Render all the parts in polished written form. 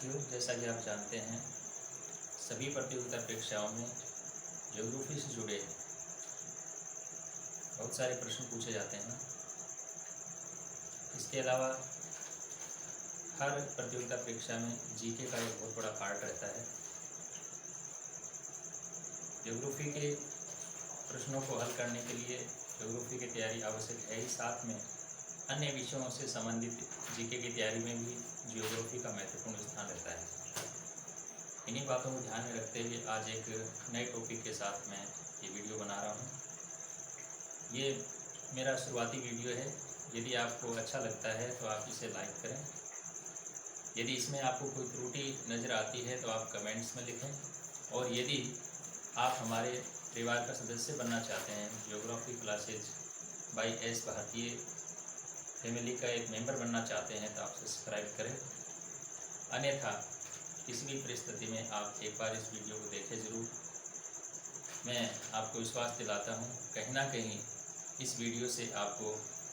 जैसा कि आप जानते हैं, सभी प्रतियोगिता परीक्षाओं में ज्योग्राफी से जुड़े बहुत सारे प्रश्न पूछे जाते हैं। इसके अलावा हर प्रतियोगिता परीक्षा में जीके का एक बहुत बड़ा पार्ट रहता है। ज्योग्राफी के प्रश्नों को हल करने के लिए ज्योग्राफी की तैयारी आवश्यक है ही, साथ में अन्य विषयों से संबंधित जीके की तैयारी में भी ज्योग्राफी का महत्वपूर्ण स्थान रहता है। इन्हीं बातों को ध्यान में रखते हुए आज एक नए टॉपिक के साथ मैं ये वीडियो बना रहा हूँ। ये मेरा शुरुआती वीडियो है। यदि आपको अच्छा लगता है तो आप इसे लाइक करें। यदि इसमें आपको कोई त्रुटि नज़र आती है तो आप कमेंट्स में लिखें, और यदि आप हमारे परिवार का सदस्य बनना चाहते हैं, ज्योग्राफी क्लासेज बाय एस भारतीय फैमिली का एक मेंबर बनना चाहते हैं, तो आप सब्सक्राइब करें। अन्यथा किसी भी परिस्थिति में आप एक बार इस वीडियो को देखें ज़रूर। मैं आपको विश्वास दिलाता हूँ, कहीं ना कहीं इस वीडियो से आपको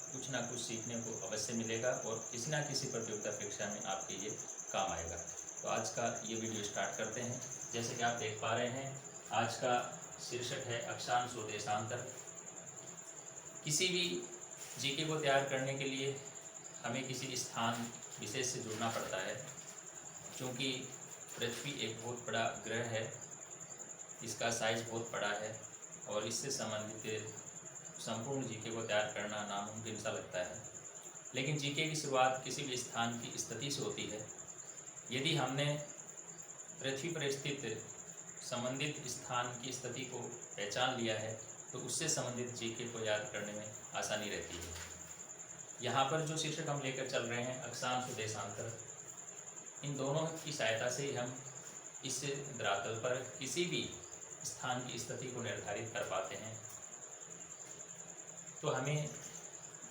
कुछ ना कुछ सीखने को अवश्य मिलेगा और किसी ना किसी प्रतियोगिता परीक्षा में आपके ये काम आएगा। तो आज का ये वीडियो स्टार्ट करते हैं। जैसे कि आप देख पा रहे हैं, आज का शीर्षक है अक्षांश और देशांतर। किसी भी जीके को तैयार करने के लिए हमें किसी स्थान विशेष से जुड़ना पड़ता है। क्योंकि पृथ्वी एक बहुत बड़ा ग्रह है, इसका साइज बहुत बड़ा है और इससे संबंधित संपूर्ण जीके को तैयार करना नामुमकिन सा लगता है। लेकिन जीके की शुरुआत किसी भी स्थान की स्थिति से होती है। यदि हमने पृथ्वी पर स्थित संबंधित स्थान की स्थिति को पहचान लिया है तो उससे संबंधित जीके को याद करने में आसानी रहती है। यहाँ पर जो शीर्षक हम लेकर चल रहे हैं, अक्षांश और देशांतर, इन दोनों की सहायता से हम इस धरातल पर किसी भी स्थान की स्थिति को निर्धारित कर पाते हैं। तो हमें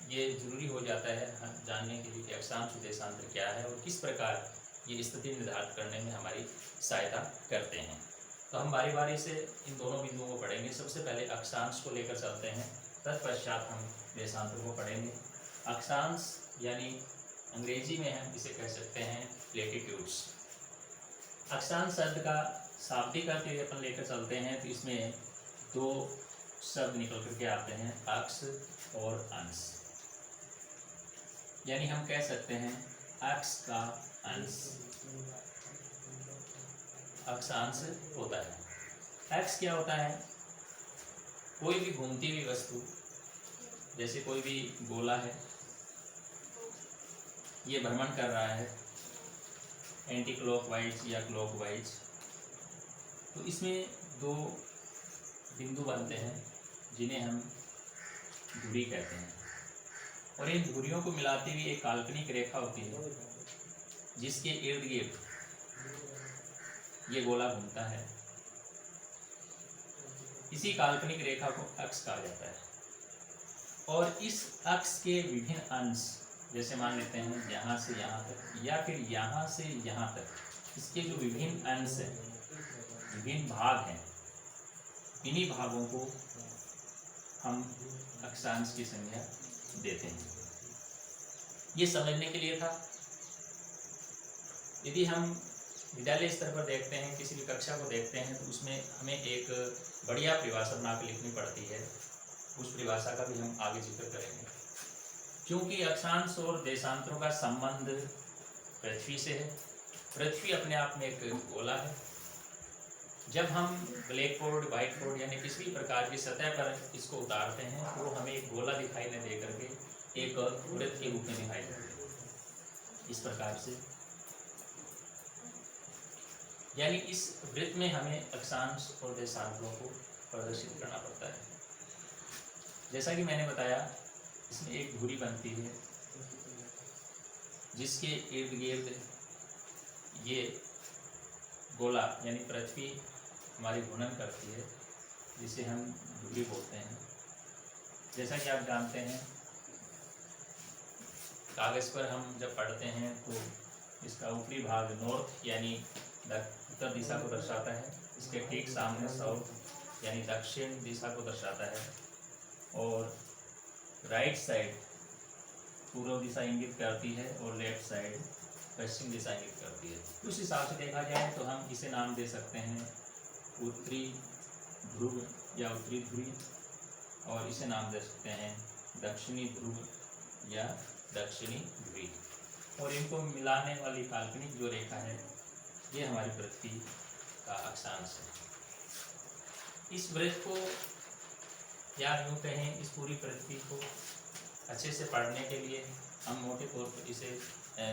ये जरूरी हो जाता है जानने के लिए कि अक्षांश और देशांतर क्या है और किस प्रकार ये स्थिति निर्धारित करने में हमारी सहायता करते हैं। तो हम बारी बारी से इन दोनों बिंदुओं को पढ़ेंगे। सबसे पहले अक्षांश को लेकर चलते हैं, तत्पश्चात हम देशांतर को पढ़ेंगे। अक्षांश यानी अंग्रेजी में हम इसे कह सकते हैं लेटिट्यूड्स। अक्षांश शब्द का शाब्दिक अर्थ यदि अपन लेकर चलते हैं तो इसमें दो शब्द निकल करके आते हैं, अक्ष और अंश। यानी हम कह सकते हैं अक्ष का अंश। अक्षांश होता है। अक्ष क्या होता है? कोई भी घूमती हुई वस्तु, जैसे कोई भी गोला है, ये भ्रमण कर रहा है एंटी क्लॉकवाइज या क्लॉकवाइज, तो इसमें दो बिंदु बनते हैं जिन्हें हम धुरी कहते हैं। और इन धुरियों को मिलाती हुई एक काल्पनिक रेखा होती है जिसके इर्द गिर्द ये गोला घूमता है। इसी काल्पनिक रेखा को अक्ष कहा जाता है। और इस अक्ष के विभिन्न अंश, जैसे मान लेते हैं यहाँ से यहाँ तक या फिर यहाँ से यहाँ तक, इसके जो विभिन्न अंश हैं, विभिन्न भाग हैं, इन्हीं भागों को हम अक्षांश की संज्ञा देते हैं। ये समझने के लिए था। यदि हम विद्यालय स्तर पर देखते हैं, किसी भी कक्षा को देखते हैं, तो उसमें हमें एक बढ़िया परिभाषा बना के लिखनी पड़ती है। उस परिभाषा का भी हम आगे जिक्र करेंगे। क्योंकि अक्षांश और देशांतरों का संबंध पृथ्वी से है। पृथ्वी अपने आप में एक गोला है। जब हम ब्लैक बोर्ड, व्हाइट बोर्ड यानी किसी भी प्रकार की सतह पर इसको उतारते हैं तो हमें एक गोला दिखाई न दे करके एक वृत्त के रूप में दिखाई देता है। इस प्रकार से, यानी इस वृत्त में हमें अक्षांश और देशांतरों को प्रदर्शित करना पड़ता है। जैसा कि मैंने बताया, इसमें एक धुरी बनती है जिसके इर्द गिर्द ये गोला यानी पृथ्वी हमारी घूर्णन करती है, जिसे हम धुरी बोलते हैं। जैसा कि आप जानते हैं, कागज़ पर हम जब पढ़ते हैं तो इसका ऊपरी भाग नॉर्थ यानी उत्तर दिशा को दर्शाता है। इसके ठीक सामने साउथ यानी दक्षिण दिशा को दर्शाता है। और राइट साइड पूर्व दिशा इंगित करती है और लेफ्ट साइड पश्चिम दिशा इंगित करती है। उस हिसाब से देखा जाए तो हम इसे नाम दे सकते हैं उत्तरी ध्रुव या उत्तरी ध्रुवी, और इसे नाम दे सकते हैं दक्षिणी ध्रुव या दक्षिणी ध्रुवी। और इनको मिलाने वाली काल्पनिक जो रेखा है ये हमारी पृथ्वी का अक्षांश है। इस वृत्त को या यूँ कहें इस पूरी पृथ्वी को अच्छे से पढ़ने के लिए हम मोटे तौर पर इसे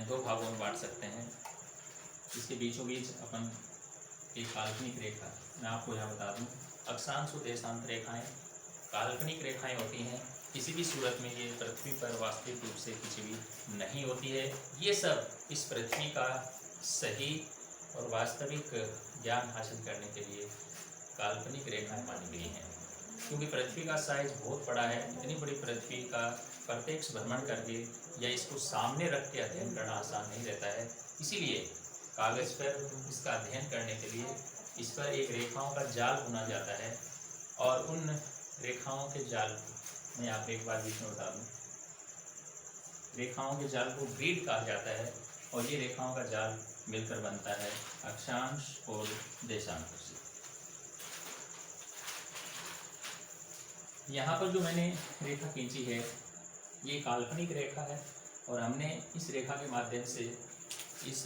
दो भागों में बांट सकते हैं। इसके बीचों बीच अपन एक काल्पनिक रेखा, मैं आपको यहाँ बता दूँ, अक्षांश और देशांत रेखाएं काल्पनिक रेखाएं होती हैं। किसी भी सूरत में ये पृथ्वी पर वास्तविक रूप से खिंची हुई नहीं होती है। ये सब इस पृथ्वी का सही और वास्तविक ज्ञान हासिल करने के लिए काल्पनिक रेखाएं मानी गई हैं। क्योंकि पृथ्वी का साइज बहुत बड़ा है, इतनी बड़ी पृथ्वी का प्रत्यक्ष भ्रमण करके या इसको सामने रख के अध्ययन करना आसान नहीं रहता है। इसीलिए कागज पर इसका अध्ययन करने के लिए इस पर एक रेखाओं का जाल बुना जाता है, और उन रेखाओं के जाल, मैं आपको एक बार बीच में बता दूं, रेखाओं के जाल को ग्रिड कहा जाता है, और ये रेखाओं का जाल मिलकर बनता है अक्षांश और देशांश से। यहाँ पर जो मैंने रेखा खींची है ये काल्पनिक रेखा है, और हमने इस रेखा के माध्यम से इस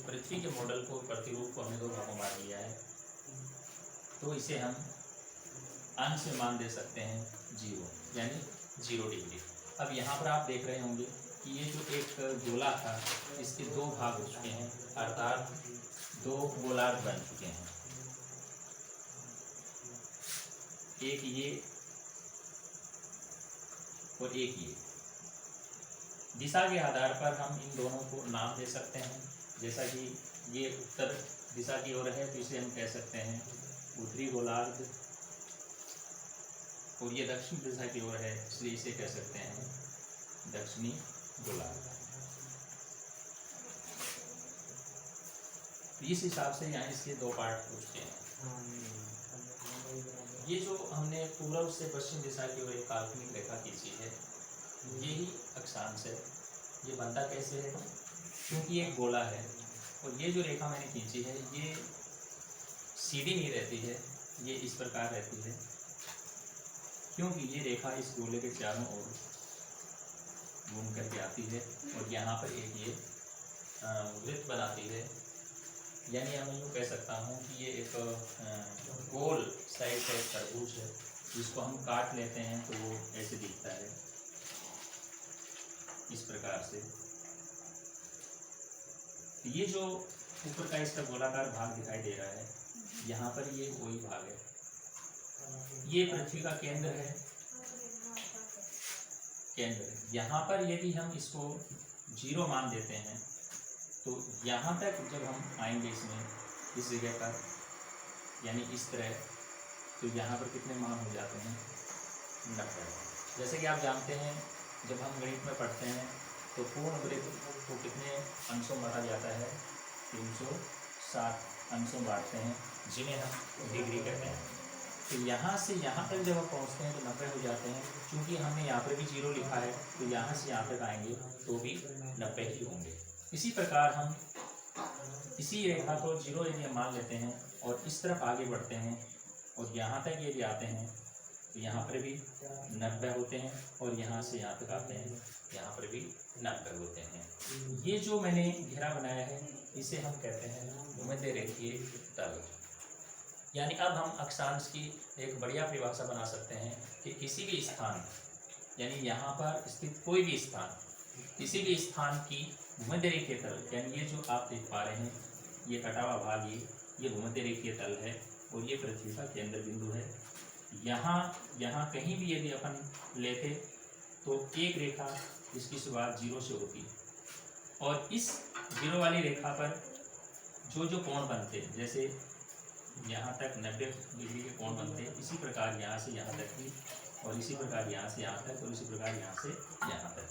पृथ्वी के मॉडल को, प्रतिरूप को हमने दो भागों में बांट लिया है। तो इसे हम अंश में मान दे सकते हैं 0, यानी 0 डिग्री। अब यहाँ पर आप देख रहे होंगे कि ये जो एक गोला था इसके दो भाग हो चुके हैं, अर्थात दो गोलार्ध बन चुके हैं, एक ये और एक ये। दिशा के आधार पर हम इन दोनों को नाम दे सकते हैं। जैसा कि ये उत्तर दिशा की ओर है तो इसे हम कह सकते हैं उत्तरी गोलार्ध, और ये दक्षिण दिशा की ओर है इसलिए इसे कह सकते हैं दक्षिणी गोलार्ध। इस हिसाब से यहाँ इसके दो पार्ट हो चुके हैं। ये जो हमने पूर्व से पश्चिम दिशा की ओर एक काल्पनिक रेखा खींची है यही अक्षांश है। ये बनता कैसे है? क्योंकि ये गोला है, और ये जो रेखा मैंने खींची है ये सीधी नहीं रहती है, ये इस प्रकार रहती है, क्योंकि ये रेखा इस गोले के चारों ओर घूम करके आती है, और यहाँ पर एक ये वृत्त बनाती है। यानी मैं यूँ कह सकता हूँ कि ये एक गोल साइड का एक तरबूज है, जिसको हम काट लेते हैं तो वो ऐसे दिखता है, इस प्रकार से। ये जो ऊपर का इसका गोलाकार भाग दिखाई दे रहा है, यहाँ पर ये वही भाग है, ये पृथ्वी का केंद्र है, यहाँ पर यदि हम इसको 0 मान देते हैं तो यहाँ तक जब हम आएंगे इसमें, इस जगह पर, यानी इस तरह, तो यहाँ पर कितने मान हो जाते हैं? 90। जैसे कि आप जानते हैं जब हम गणित में पढ़ते हैं तो पूर्ण वृत्त को कितने अंशों में बांटा जाता है? 360 अंशों बांटते हैं, जिन्हें हम डिग्री कहते हैं। तो यहाँ से यहाँ तक जब हम पहुँचते हैं तो 90 हो जाते हैं। क्योंकि हमने यहाँ पर भी 0 लिखा है तो यहाँ से यहाँ तक आएंगे तो भी 90 ही होंगे। इसी प्रकार हम इसी रेखा को 0 यदि हम मान लेते हैं और इस तरफ आगे बढ़ते हैं और यहाँ तक यदि आते हैं तो यहाँ पर भी 90 होते हैं, और यहाँ से यहाँ तक आते हैं यहाँ पर भी 90 होते हैं। ये जो मैंने घेरा बनाया है इसे हम कहते हैं भूमध्य रेखीय तल। यानी अब हम अक्षांश की एक बढ़िया परिभाषा बना सकते हैं कि किसी भी स्थान, यानी यहाँ पर स्थित कोई भी स्थान, किसी भी स्थान की भूमध्य रेखीय तल, यानी ये जो आप देख पा रहे हैं ये कटा हुआ भाग, ये भूमध्य रेखीय तल है, और ये पृथ्वी का केंद्र बिंदु है। यहाँ कहीं भी यदि अपन लेते तो एक रेखा जिसकी शुरुआत 0 से होती, और इस 0 वाली रेखा पर जो जो कोण बनते, जैसे यहाँ तक 90 डिग्री के कोण बनते हैं, इसी प्रकार यहाँ से यहाँ तक भी, और इसी प्रकार यहाँ से यहाँ तक, और इसी प्रकार यहाँ से यहाँ तक।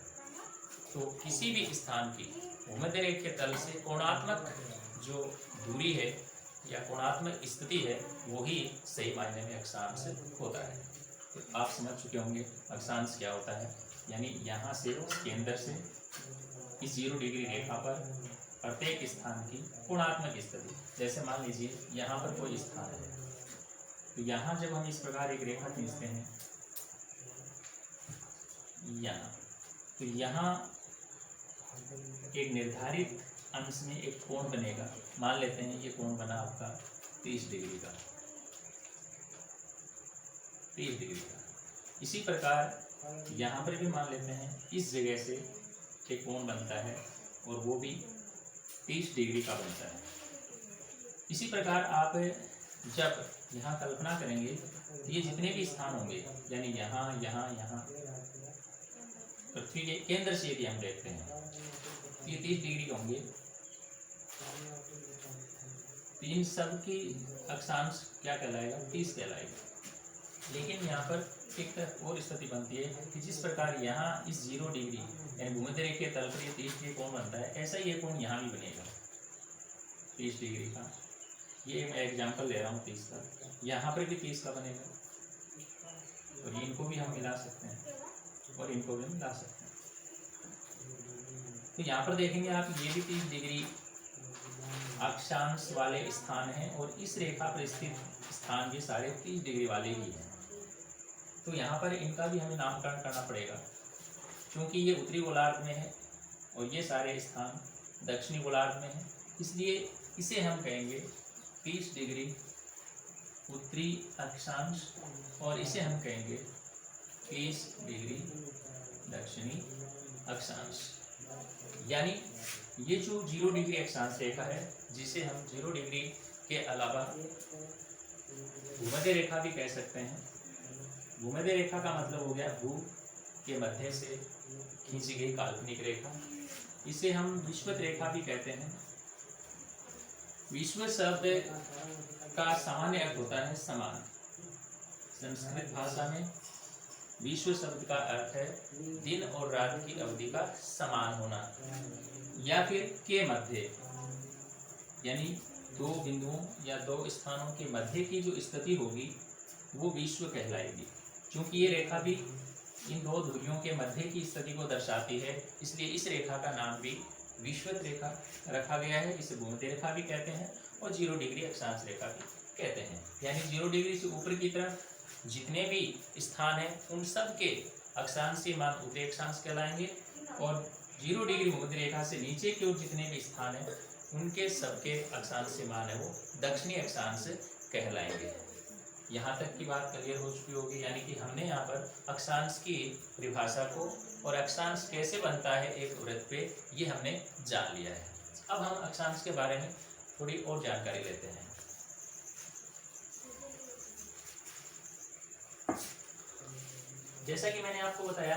तो किसी भी स्थान की भूमध्य रेखीय तल से कोणात्मक जो दूरी है या कोणात्मक स्थिति है वही सही मायने में अक्षांश होता है। तो आप समझ चुके होंगे अक्षांश क्या होता है। यानी यहाँ से केंद्र से इस 0 डिग्री रेखा पर प्रत्येक स्थान की कोणात्मक स्थिति। जैसे मान लीजिए यहाँ पर कोई स्थान है, तो यहाँ जब हम इस प्रकार एक रेखा खींचते हैं यहाँ, तो यहाँ एक निर्धारित अंश में एक कोण बनेगा। मान लेते हैं ये कोण बना आपका 30 डिग्री का, 30 डिग्री का। इसी प्रकार यहाँ पर भी मान लेते हैं इस जगह से एक कोण बनता है और वो भी 30 डिग्री का बनता है। इसी प्रकार आप जब यहाँ कल्पना करेंगे तो ये जितने भी स्थान होंगे, यानी यहाँ यहाँ यहाँ पृथ्वी के केंद्र से यदि हम देखते हैं तो ये 30 डिग्री होंगे, तो इन सब की अक्षांश क्या कहलाएगा? 30 कहलाएगा। लेकिन यहाँ पर एक और स्थिति बनती है कि जिस प्रकार यहाँ इस 0 डिग्री यानी भूमध्य रेखा के तल पर ये 30 डिग्री कोण बनता है, ऐसा ये कोण यहाँ भी बनेगा 30 डिग्री का। ये मैं एग्जांपल ले रहा हूँ 30 का, यहाँ पर भी 30 का बनेगा, और इनको भी हम मिला सकते हैं और इनको भी मिला सकते हैं। तो यहाँ पर देखेंगे आप, ये भी 30 डिग्री अक्षांश वाले स्थान हैं और इस रेखा पर स्थित स्थान भी सारे 30 डिग्री वाले ही हैं। तो यहाँ पर इनका भी हमें नामकरण करना पड़ेगा, क्योंकि ये उत्तरी गोलार्ध में है और ये सारे स्थान दक्षिणी गोलार्ध में है, इसलिए इसे हम कहेंगे 30 डिग्री उत्तरी अक्षांश और इसे हम कहेंगे 30 डिग्री दक्षिणी अक्षांश। यानी ये जो 0 डिग्री अक्षांश रेखा है, जिसे हम 0 डिग्री के अलावा भूमध्य रेखा भी कह सकते हैं। भूमध्य रेखा का मतलब हो गया भू के मध्य से खींची गई काल्पनिक रेखा। इसे हम विषुवत रेखा भी कहते हैं। विषुवत शब्द का सामान्य अर्थ होता है समान। संस्कृत भाषा में विश्व शब्द का अर्थ है दिन और रात की अवधि का समान होना, या फिर के मध्य, यानी दो बिंदुओं या दो स्थानों के मध्य की जो स्थिति होगी वो विश्व कहलाएगी। क्योंकि ये रेखा भी इन दो ध्रुवियों के मध्य की स्थिति को दर्शाती है, इसलिए इस रेखा का नाम भी विषुवत रेखा रखा गया है। इसे भूमध्य रेखा भी कहते हैं और 0 डिग्री अक्षांश रेखा भी कहते हैं। यानी 0 डिग्री से ऊपर की तरफ जितने भी स्थान हैं उन सब के अक्षांशीय मान उत्तरी अक्षांश कहलाएंगे, और 0 डिग्री भूमध्य रेखा से नीचे की ओर जितने भी स्थान हैं उनके सबके अक्षांशीय मान है वो दक्षिणी अक्षांश कहलाएंगे। यहाँ तक की बात क्लियर हो चुकी होगी, यानी कि हमने यहाँ पर अक्षांश की परिभाषा को और अक्षांश कैसे बनता है एक वृत्त पे, ये हमने जान लिया है। अब हम अक्षांश के बारे में थोड़ी और जानकारी लेते हैं। जैसा कि मैंने आपको बताया,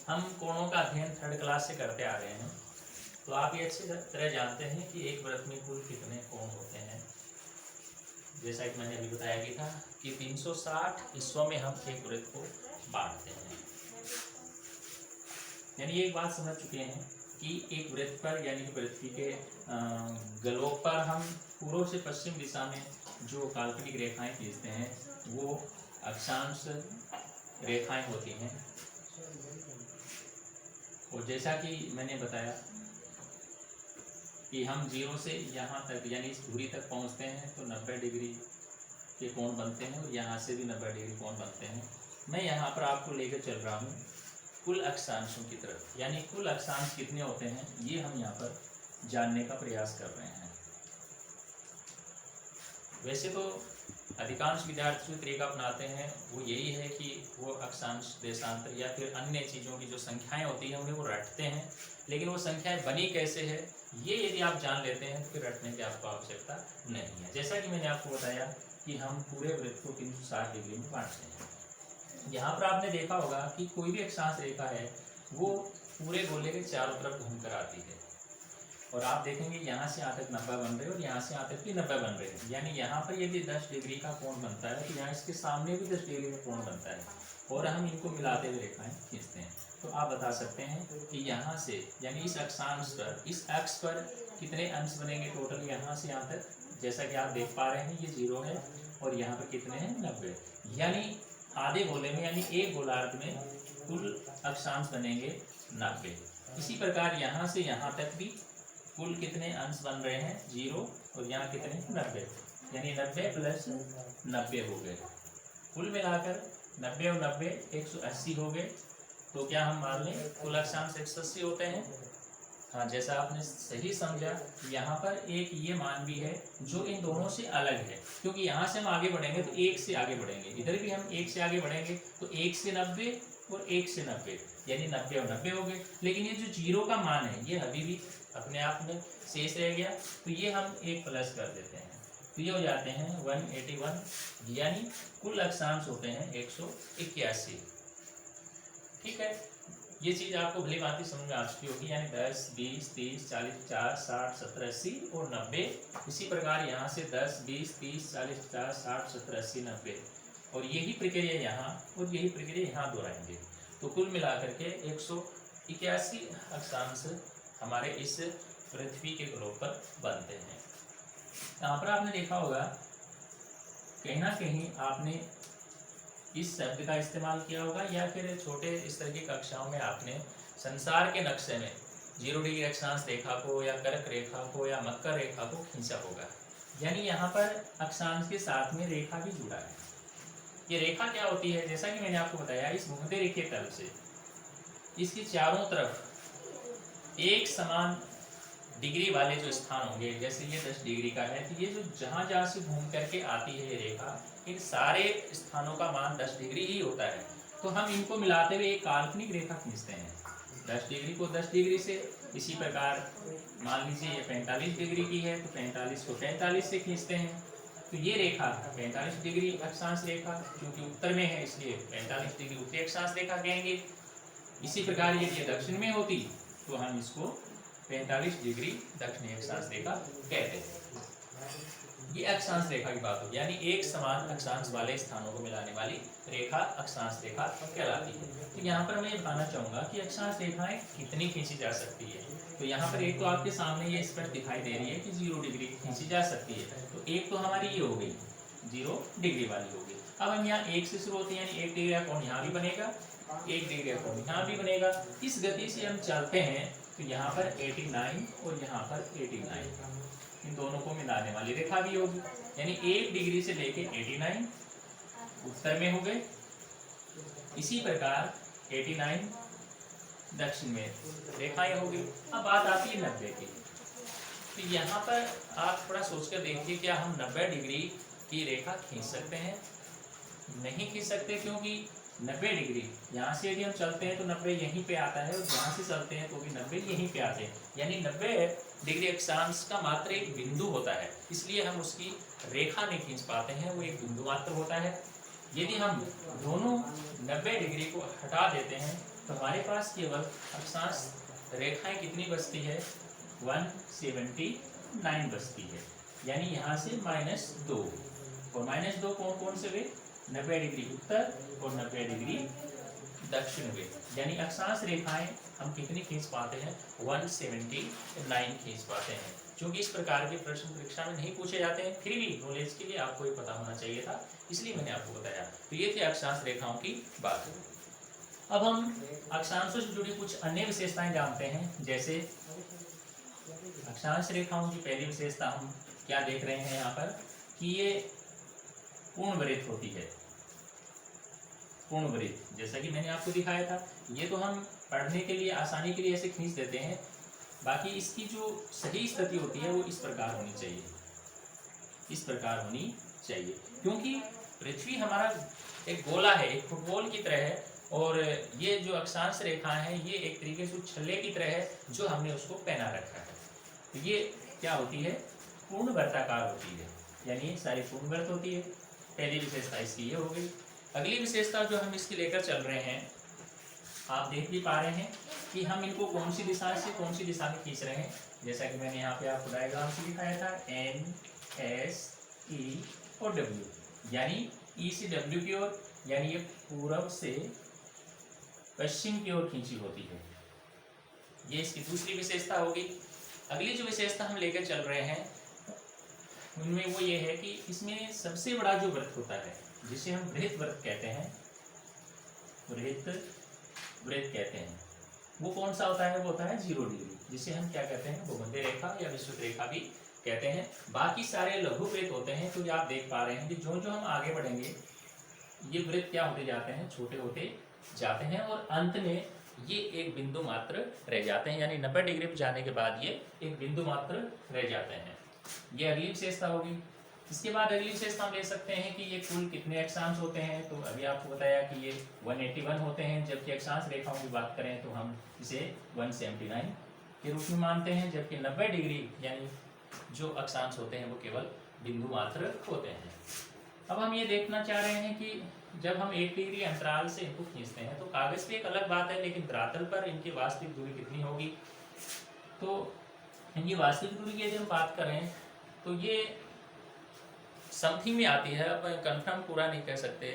हम कोणों का अध्ययन 3rd क्लास से करते आ रहे हैं, तो आप ये अच्छी तरह जानते हैं कि एक वृत्त में कुल कितने कोण होते हैं। जैसा कि मैंने अभी बताया कि था कि 360 हिस्सों में हम एक वृत्त को बांटते हैं। यानी एक बात समझ चुके हैं कि एक वृत्त पर, यानी कि पृथ्वी के गलोब पर हम पूर्व से पश्चिम दिशा में जो काल्पनिक रेखाएं खींचते हैं वो अक्षांश रेखाएं होती हैं। और जैसा कि मैंने बताया कि हम 0 से यहाँ तक यानी इस धुरी तक पहुँचते हैं तो 90 डिग्री के कोण बनते हैं और यहाँ से भी 90 डिग्री कोण बनते हैं। मैं यहाँ पर आपको लेकर चल रहा हूँ कुल अक्षांशों की तरफ, यानी कुल अक्षांश कितने होते हैं ये हम यहाँ पर जानने का प्रयास कर रहे हैं। वैसे तो अधिकांश विद्यार्थी जो तरीका अपनाते हैं वो यही है कि वो अक्षांश, देशांतर या फिर अन्य चीज़ों की जो संख्याएं होती हैं उन्हें वो रटते हैं, लेकिन वो संख्याएं बनी कैसे है ये यदि आप जान लेते हैं तो फिर रटने की आपको आवश्यकता नहीं है। जैसा कि मैंने आपको बताया कि हम पूरे वृत्त को 360 डिग्री में बांटते हैं। यहाँ पर आपने देखा होगा कि कोई भी अक्षांश रेखा है वो पूरे गोले के चारों तरफ घूम कर आती है, और आप देखेंगे यहाँ से यहाँ तक 90 बन रहे हैं और यहाँ से यहाँ तक भी 90 बन रहे हैं। यानी यहाँ पर यदि 10 डिग्री का कोण बनता है तो यहाँ इसके सामने भी 10 डिग्री का कोण बनता है, और हम इनको मिलाते हुए रेखाएं खींचते हैं। तो आप बता सकते हैं कि यहाँ से यानी इस अक्षांश पर, इस अक्ष पर कितने अंश बनेंगे टोटल यहाँ से यहाँ तक। जैसा कि आप देख पा रहे हैं ये 0 है और यहाँ पर कितने हैं 90, यानी आधे गोले में यानी एक गोलार्ध में कुल अक्षांश बनेंगे 90। इसी प्रकार यहाँ से यहाँ तक भी कुल कितने अंश बन रहे हैं 0 और यहाँ कितने 90, यानी 90 प्लस 90 हो गए। कुल मिलाकर 90 और 90 180 हो गए। तो क्या हम मान लें कुल अक्षांश 180 होते हैं? हाँ, जैसा आपने सही समझा, यहाँ पर एक ये मान भी है जो इन दोनों से अलग है, क्योंकि यहाँ से हम आगे बढ़ेंगे तो 1 से आगे बढ़ेंगे, इधर भी हम 1 से आगे बढ़ेंगे तो 1 से 90 और 1 से 90, यानी 90 और 90 हो गए। लेकिन ये जो 0 का मान है ये अभी भी अपने आप में शेष रह गया, तो ये हम एक प्लस कर देते हैं, तो ये हो जाते हैं 181, यानी कुल अक्षांश होते हैं 181। ठीक है, ये चीज आपको भली भांति समझ में आ चुकी होगी, यानी 10, 20, 30, 40, 50, 60, 70, 80 और 90। इसी प्रकार यहाँ से 10, 20, 30, 40, 50, 60, 70, 80, 90 और यही प्रक्रिया यहाँ और यही प्रक्रिया यहाँ दोहराएंगे। तो कुल मिलाकर के 181 अक्षांश हमारे इस पृथ्वी के ग्रह पर बनते हैं। यहाँ पर आपने देखा होगा कहीं ना कहीं आपने इस शब्द का इस्तेमाल किया होगा, या फिर छोटे स्तर की कक्षाओं में आपने संसार के नक्शे में 0 डिग्री अक्षांश रेखा को या कर्क रेखा को या मकर रेखा को खींचा होगा। यानी यहाँ पर अक्षांश के साथ में रेखा भी जुड़ा है। ये रेखा क्या होती है? जैसा कि मैंने आपको बताया, इस भूमध्य रेखा तल से इसकी चारों तरफ एक समान डिग्री वाले जो स्थान होंगे, जैसे ये 10 डिग्री का है, तो ये जो जहां जहां से घूम करके आती है ये रेखा, इन सारे स्थानों का मान 10 डिग्री ही होता है। तो हम इनको मिलाते हुए एक काल्पनिक रेखा खींचते हैं 10 डिग्री को 10 डिग्री से। इसी प्रकार मान लीजिए ये 45 डिग्री की है, तो 45 को 45 से खींचते हैं, तो ये रेखा 45 डिग्री अक्षांश रेखा, क्योंकि उत्तर में है इसलिए 45 डिग्री उत्तरी अक्षांश रेखा कहेंगे। इसी प्रकार यदि ये दक्षिण में होती तो हम इसको 45 डिग्री दक्षिणी अक्षांश रेखा कहते हैं। ये अक्षांश रेखा की बात होगी, यानी एक समान अक्षांश वाले स्थानों को मिलाने वाली रेखा अक्षांश रेखा कहलाती है। तो यहाँ पर मैं ये बताना चाहूंगा कि अक्षांश रेखाएं कितनी खींची जा सकती है। तो यहाँ पर एक तो आपके सामने ये स्पष्ट दिखाई दे रही है कि 0 डिग्री खींची जा सकती है, तो एक तो हमारी ये हो गई 0 डिग्री वाली हो गई। अब हम यहाँ 1 से शुरू होते हैं, यानी 1 डिग्री का कोण यहाँ भी बनेगा, 1 डिग्री का कोण यहाँ भी बनेगा। इस गति से हम चलते हैं तो यहाँ पर 89 और यहाँ पर 89, इन दोनों को मिलाने वाली रेखा भी होगी, यानी 1 डिग्री से लेके 89 उत्तर में हो गए। इसी प्रकार 89 दक्षिण में रेखाएं होगी। अब बात आती है 90 की, तो यहाँ पर आप थोड़ा सोचकर देखिए, क्या हम 90 डिग्री की रेखा खींच सकते हैं? नहीं खींच सकते, क्योंकि 90 डिग्री यहाँ से यदि हम चलते हैं तो 90 यहीं पे आता है, और यहाँ से चलते हैं तो भी 90 यहीं पे आते हैं, यानी 90 डिग्री अक्षांश का मात्र एक बिंदु होता है, इसलिए हम उसकी रेखा नहीं खींच पाते हैं, वो एक बिंदु मात्र होता है। यदि हम दोनों 90 डिग्री को हटा देते हैं तो हमारे पास केवल अक्षांश रेखाएं कितनी बचती है? 179 बचती है, यानी यहाँ से -2, और -2 कौन कौन से हुए? 90 डिग्री उत्तर और 90 डिग्री दक्षिण हुए, यानी अक्षांश रेखाएं हम कितनी खींच पाते हैं? 179 खींच पाते हैं। क्योंकि इस प्रकार के प्रश्न परीक्षा में नहीं पूछे जाते हैं, फिर भी नॉलेज के लिए आपको ये पता होना चाहिए था, इसलिए मैंने आपको बताया। तो ये थी अक्षांश रेखाओं की बात। अब हम अक्षांशों से जुड़ी कुछ अन्य विशेषताएं जानते हैं। जैसे अक्षांश रेखाओं की पहली विशेषता हम क्या देख रहे हैं यहाँ पर, कि ये पूर्णवृत्त होती है। पूर्णवृत्त, जैसा कि मैंने आपको दिखाया था, ये तो हम पढ़ने के लिए आसानी के लिए ऐसे खींच देते हैं, बाकी इसकी जो सही स्थिति होती है वो इस प्रकार होनी चाहिए, इस प्रकार होनी चाहिए, क्योंकि पृथ्वी हमारा एक गोला है, एक फुटबॉल की तरह है, और ये जो अक्षांश रेखाएं हैं ये एक तरीके से छल्ले की तरह है जो हमने उसको पहना रखा है। तो ये क्या होती है? पूर्ण वर्ताकार होती है, यानी सारी पूर्ण वर्त होती है। पहली विशेषता इसकी ये हो गई। अगली विशेषता जो हम इसकी लेकर चल रहे हैं, आप देख भी पा रहे हैं कि हम इनको कौन सी दिशा से कौन सी दिशा में खींच रहे हैं। जैसा कि मैंने यहाँ पे आपको डायग्राम से दिखाया था, N, S, E और W, यानी E से W की ओर, यानी ये पूर्व से पश्चिम की ओर खींची होती है। ये इसकी दूसरी विशेषता होगी। अगली जो विशेषता हम लेकर चल रहे हैं उनमें वो ये है कि इसमें सबसे बड़ा जो वृत्त होता है, जिसे हम बृहत वृत्त कहते हैं, बृहत वृत्त कहते हैं, वो कौन सा होता है? वो होता है 0 डिग्री, जिसे हम क्या कहते हैं? भूमध्य रेखा या विषुवत रेखा भी कहते हैं। बाकी सारे लघुवृत्त होते हैं। तो आप देख पा रहे हैं कि जो जो हम आगे बढ़ेंगे ये वृत्त क्या होते जाते हैं? छोटे होते जाते हैं और अंत में ये एक बिंदु मात्र रह जाते हैं, यानी 90 डिग्री पर जाने के बाद ये एक बिंदु मात्र रह जाते हैं। ये अगली विशेषता होगी। इसके बाद अगली विशेषता हम ले सकते हैं कि ये कुल कितने अक्षांश होते हैं। तो अभी आपको बताया कि ये 181 होते हैं, जबकि अक्षांश रेखाओं की बात करें तो हम इसे 179 के रूप में मानते हैं, जबकि 90 डिग्री यानी जो अक्षांश होते हैं वो केवल बिंदु मात्र होते हैं। अब हम ये देखना चाह रहे हैं कि जब हम 1 डिग्री अंतराल से इनको खींचते हैं तो कागज पे एक अलग बात है, लेकिन धरातल पर इनकी वास्तविक दूरी कितनी होगी? तो इनकी वास्तविक दूरी की यदि हम बात करें तो ये समथिंग में आती है। अब कंफर्म पूरा नहीं कह सकते,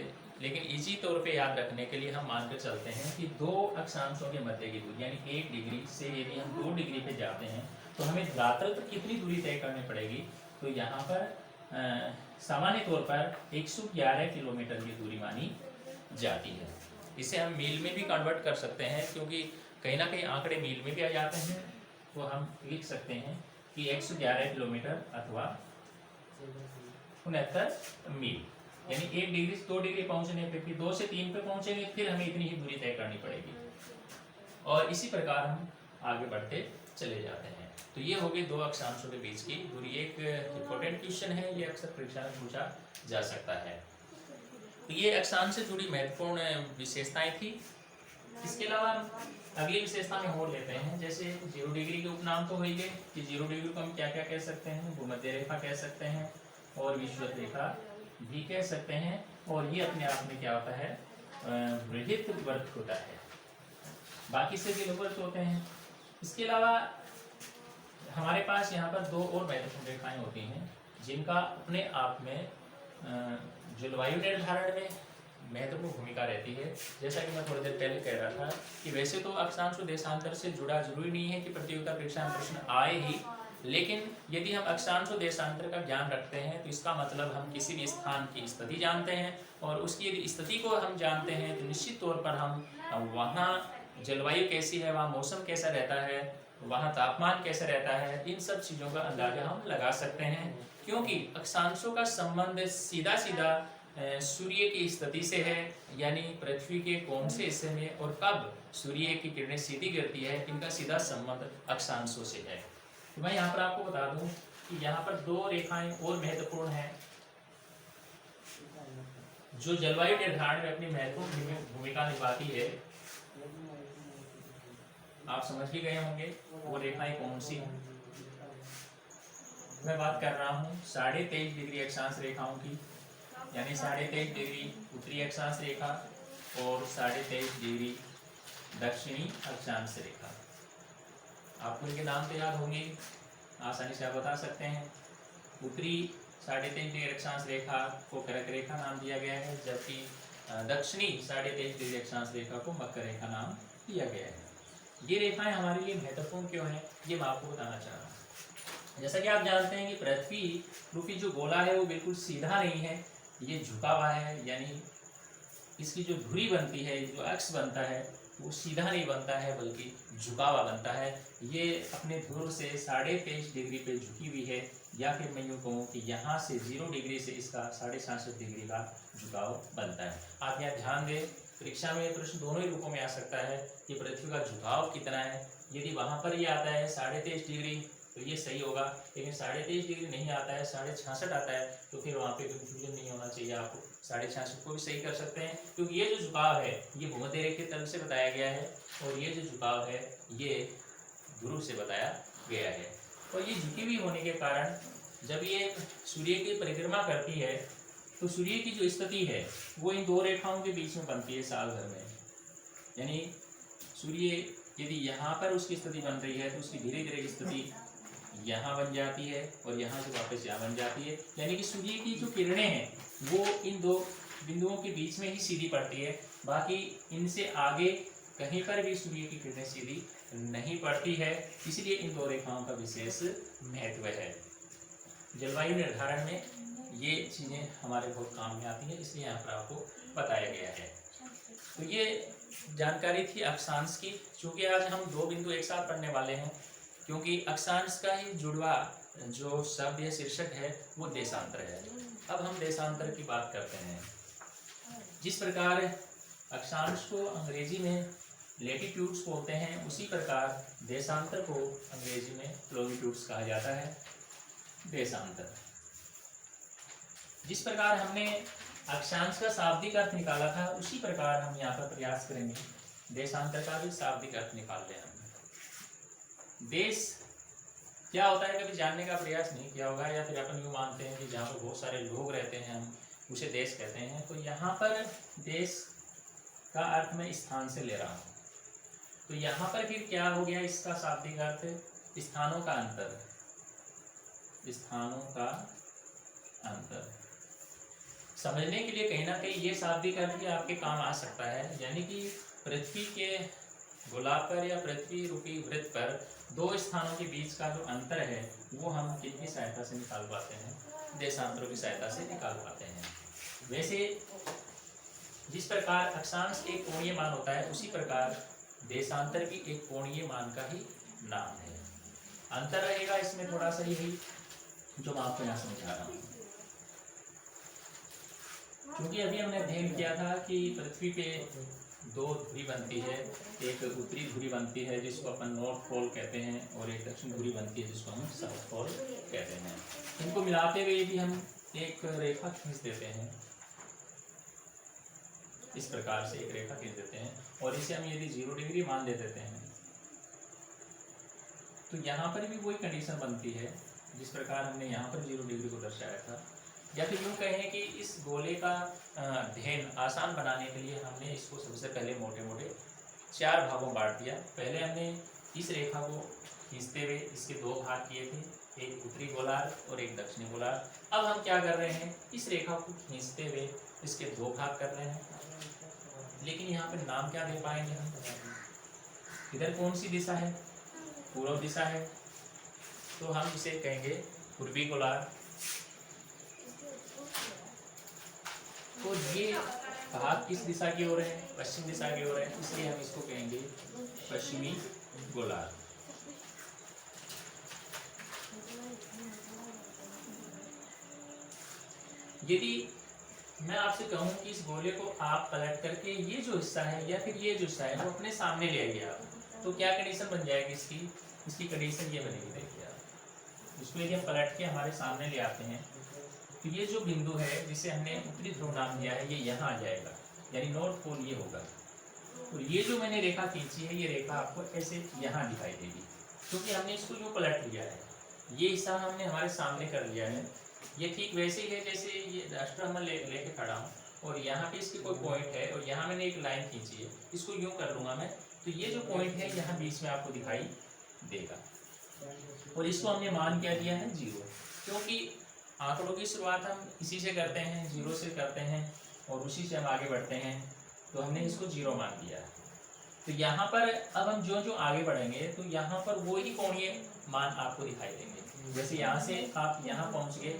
लेकिन इजी तौर पे याद रखने के लिए हम मानकर चलते हैं कि दो अक्षांशों के मध्य की दूरी यानी 1 डिग्री से यदि हम 2 डिग्री पे जाते हैं तो हमें धरातल पर कितनी दूरी तय करनी पड़ेगी? तो यहाँ पर सामान्य तौर पर 111 किलोमीटर की दूरी मानी जाती है। इसे हम मील में भी कन्वर्ट कर सकते हैं, क्योंकि कहीं ना कहीं आंकड़े मील में भी आ जाते हैं। तो हम लिख सकते हैं कि 111 किलोमीटर अथवा 69 मील, यानी 1 डिग्री से 2 डिग्री पहुंचने पे फिर 2 से 3 पे पहुंचेंगे, फिर हमें इतनी ही दूरी तय करनी पड़ेगी। और इसी प्रकार हम आगे बढ़ते चले जाते हैं। तो ये हो गई दो अक्षांशों के बीच की दूरी। एक इंपॉर्टेंट क्वेश्चन है, ये अक्सर परीक्षा में पूछा जा सकता है। तो ये अक्षांश से जुड़ी महत्वपूर्ण विशेषताएं थी। इसके अलावा अगली विशेषता में और लेते हैं, जैसे 0 डिग्री के उपनाम तो हो गए कि 0 डिग्री को हम क्या क्या कह सकते हैं? भूमध्य रेखा कह सकते हैं और विषुवत रेखा भी कह सकते हैं। और ये अपने आप में क्या होता है? वृत्त वर्त होता है। बाकी से भी लघुवृत्त होते हैं। इसके अलावा हमारे पास यहाँ पर दो और महत्वपूर्ण रेखाएं होती हैं, जिनका अपने आप में जलवायु निर्धारण में महत्वपूर्ण भूमिका रहती है। जैसा कि मैं थोड़ी देर पहले कह रहा था कि वैसे तो अक्षांश और देशांतर से जुड़ा जरूरी नहीं है कि प्रतियोगिता परीक्षा में प्रश्न आए ही, लेकिन यदि हम अक्षांश और देशांतर का ज्ञान रखते हैं तो इसका मतलब हम किसी भी स्थान की स्थिति जानते हैं, और उसकी यदि स्थिति को हम जानते हैं तो निश्चित तौर पर हम वहाँ जलवायु कैसी है, वहाँ मौसम कैसा रहता है, वहाँ तापमान कैसा रहता है, इन सब चीज़ों का अंदाजा हम लगा सकते हैं। क्योंकि अक्षांशों का संबंध सीधा सीधा सूर्य की स्थिति से है, यानी पृथ्वी के कौन से हिस्से में और कब सूर्य की किरणें सीधी गिरती है, इनका सीधा संबंध अक्षांशों से है। तो मैं यहाँ पर आपको बता दूं कि यहाँ पर दो रेखाएं और महत्वपूर्ण हैं जो जलवायु निर्धारण में अपनी महत्वपूर्ण भूमिका निभाती है। आप समझ ही गए होंगे वो रेखाएं कौन सी हैं। मैं बात कर रहा हूँ 23.5 डिग्री अक्षांश रेखाओं की, यानी 23.5 डिग्री उत्तरी अक्षांश रेखा और 23.5 डिग्री दक्षिणी अक्षांश रेखा। आपको इनके नाम तो याद होंगे, आसानी से आप बता सकते हैं। उत्तरी 23.5 डिग्री अक्षांश रेखा को कर्क रेखा नाम दिया गया है, जबकि दक्षिणी 23.5 डिग्री अक्षांश रेखा को मकर रेखा नाम दिया गया है। ये रेखाएं हमारे लिए महत्वपूर्ण क्यों हैं, ये मैं आपको बताना चाह रहा हूँ। जैसा कि आप जानते हैं कि पृथ्वी रूपी जो गोला है वो बिल्कुल सीधा नहीं है, ये झुका हुआ है, यानी इसकी जो धुरी बनती है, जो अक्ष बनता है, वो सीधा नहीं बनता है बल्कि झुका हुआ बनता है। ये अपने ध्रुव से 23.5 डिग्री पे झुकी हुई है, या फिर मैं यूँ कहूँ कि यहाँ से 0 डिग्री से इसका 66.5 डिग्री का झुकाव बनता है। आप यहाँ ध्यान दें, परीक्षा में प्रश्न दोनों ही रूपों में आ सकता है कि पृथ्वी का झुकाव कितना है। यदि वहाँ पर ये आता है 23.5 डिग्री तो ये सही होगा, लेकिन 23.5 डिग्री नहीं आता है, 66.5 आता है, तो फिर वहाँ पे कंफ्यूजन नहीं होना चाहिए। आप 66.5 को भी सही कर सकते हैं, क्योंकि ये जो झुकाव है ये भूमध्य रेखा की तरफ से बताया गया है, और ये जो झुकाव है ये ध्रुव से बताया गया है। और ये झुकी हुई होने के कारण जब ये सूर्य की परिक्रमा करती है तो सूर्य की जो स्थिति है वो इन दो रेखाओं के बीच में बनती है साल भर में। यानी सूर्य यदि यहाँ पर उसकी स्थिति बन रही है तो उसकी धीरे धीरे स्थिति यहाँ बन जाती है और यहाँ से वापस यहाँ बन जाती है, यानी कि सूर्य की जो किरणें हैं वो इन दो बिंदुओं के बीच में ही सीधी पड़ती है। बाकी इनसे आगे कहीं पर भी सूर्य की किरणें सीधी नहीं पड़ती है, इसलिए इन दो रेखाओं का विशेष महत्व है। जलवायु निर्धारण में ये चीज़ें हमारे बहुत काम में आती हैं, इसलिए यहाँ पर आपको बताया गया है। तो ये जानकारी थी अक्षांश की। चूंकि आज हम दो बिंदु एक साथ पढ़ने वाले हैं, क्योंकि अक्षांश का ही जुड़वा जो शब्द या शीर्षक है वो देशांतर है। अब हम देशांतर की बात करते हैं। जिस प्रकार अक्षांश को अंग्रेजी में लेटिट्यूड्स बोलते हैं, उसी प्रकार देशांतर को अंग्रेजी में लॉन्गिट्यूड्स कहा जाता है। देशांतर, जिस प्रकार हमने अक्षांश का शाब्दिक अर्थ निकाला था, उसी प्रकार हम यहाँ पर प्रयास करेंगे देशांतर का भी शाब्दिक अर्थ निकाल लें। हम देश क्या होता है कभी जानने का प्रयास नहीं किया होगा, या फिर अपन यूँ मानते हैं कि जहाँ पर बहुत सारे लोग रहते हैं हम उसे देश कहते हैं। तो यहाँ पर देश का अर्थ मैं स्थान से ले रहा हूँ। तो यहाँ पर फिर क्या हो गया इसका शाब्दिक अर्थ? स्थानों का अंतर। स्थानों का अंतर समझने के लिए कहीं ना कहीं ये शाब्दिक अर्थ भी आपके काम आ सकता है। यानी कि पृथ्वी के गोलार्ध पर या पृथ्वी रूपी वृत्त पर दो स्थानों के बीच का जो अंतर है वो हम किसकी सहायता से निकाल पाते हैं? देशांतरों की सहायता से निकाल पाते हैं। वैसे जिस प्रकार अक्षांश एक कोणीय मान होता है, उसी प्रकार देशांतर भी एक कोणीय मान का ही नाम है। अंतर रहेगा इसमें थोड़ा सा यही जो मैं आपको यहाँ समझा रहा हूँ। क्योंकि अभी हमने अध्ययन किया था कि पृथ्वी पे दो धुरी बनती है, एक उत्तरी धुरी बनती है जिसको अपन नॉर्थ पोल कहते हैं, और एक दक्षिण धुरी बनती है जिसको हम साउथ पोल कहते हैं। इनको मिलाते हुए भी हम एक रेखा खींच देते हैं, इस प्रकार से एक रेखा खींच देते हैं, और इसे हम यदि 0 डिग्री मान दे देते हैं तो यहाँ पर भी वही कंडीशन बनती है जिस प्रकार हमने यहाँ पर 0 डिग्री को दर्शाया था। या फिर यूँ कहें कि इस गोले का अध्ययन आसान बनाने के लिए हमने इसको सबसे पहले मोटे मोटे 4 भागों में बांट दिया। पहले हमने इस रेखा को खींचते हुए इसके 2 भाग किए थे, एक उत्तरी गोलार्ध और एक दक्षिणी गोलार्ध। अब हम क्या कर रहे हैं, इस रेखा को खींचते हुए इसके 2 भाग कर रहे हैं, लेकिन यहाँ पे नाम क्या दे पाएंगे हम? इधर कौन सी दिशा है? पूर्व दिशा है, तो हम इसे कहेंगे पूर्वी गोलार्ध। तो ये भाग किस दिशा की ओर है? पश्चिम दिशा की ओर है, इसलिए हम इसको कहेंगे पश्चिमी गोलार्ध। यदि मैं आपसे कहूं कि इस गोले को आप पलट करके ये जो हिस्सा है या फिर ये जो हिस्सा है वो अपने सामने ले आइए आप, तो क्या कंडीशन बन जाएगी इसकी कंडीशन ये बनेगी। देखिए आप इसको यदि हम पलट के हमारे सामने ले आते हैं तो ये जो बिंदु है जिसे हमने उत्तरी ध्रुव नाम दिया है ये यहाँ आ जाएगा, यानी नॉर्थ पोल ये होगा। और ये जो मैंने रेखा खींची है ये रेखा आपको ऐसे यहाँ दिखाई देगी, क्योंकि हमने इसको जो पलट लिया है, ये हिस्सा हमने हमारे सामने कर लिया है। ये ठीक वैसे ही है जैसे ये राष्ट्र मैं लेके खड़ा हूँ और यहाँ पे इसकी कोई पॉइंट है और यहाँ मैंने एक लाइन खींची है, इसको यूँ कर लूँगा मैं, तो ये जो पॉइंट है यहाँ बीच में आपको दिखाई देगा। और इसको हमने मान क्या दिया है? 0, क्योंकि आंकड़ों की शुरुआत हम इसी से करते हैं, 0 से करते हैं और उसी से हम आगे बढ़ते हैं, तो हमने इसको 0 मान दिया है। तो यहाँ पर अब हम जो आगे बढ़ेंगे तो यहाँ पर वो ही कोणीय मान आपको दिखाई देंगे। जैसे यहाँ से आप यहाँ पहुँच गए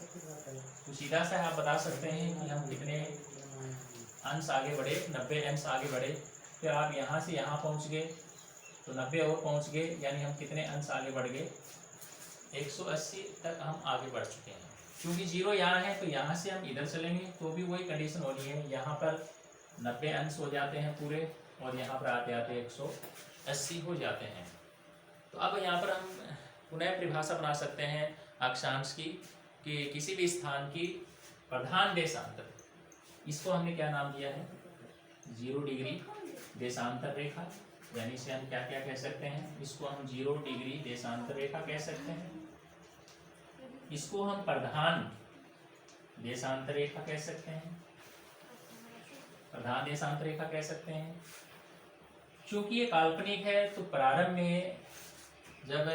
तो सीधा सा आप बता सकते हैं कि हम कितने अंश आगे बढ़े, 90 अंश आगे बढ़े। फिर आप यहाँ से यहाँ पहुँच गए तो 90 और पहुँच गए, यानी हम कितने अंश आगे बढ़ गए? 180 तक हम आगे बढ़ चुके हैं। क्योंकि 0 यहाँ है तो यहाँ से हम इधर चलेंगे तो भी वही कंडीशन होनी है, यहाँ पर 90 अंश हो जाते हैं पूरे और यहाँ पर आते आते 180 हो जाते हैं। तो अब यहाँ पर हम पुनः परिभाषा बना सकते हैं अक्षांश की, कि किसी भी स्थान की प्रधान देशांतर, इसको हमने क्या नाम दिया है? 0 डिग्री देशांतर रेखा। यानी इसे हम क्या क्या कह सकते हैं? इसको हम 0 डिग्री देशांतर रेखा कह सकते हैं, इसको हम प्रधान देशांतर रेखा कह सकते हैं, प्रधान देशांतर रेखा कह सकते हैं। क्योंकि ये काल्पनिक है तो प्रारंभ में जब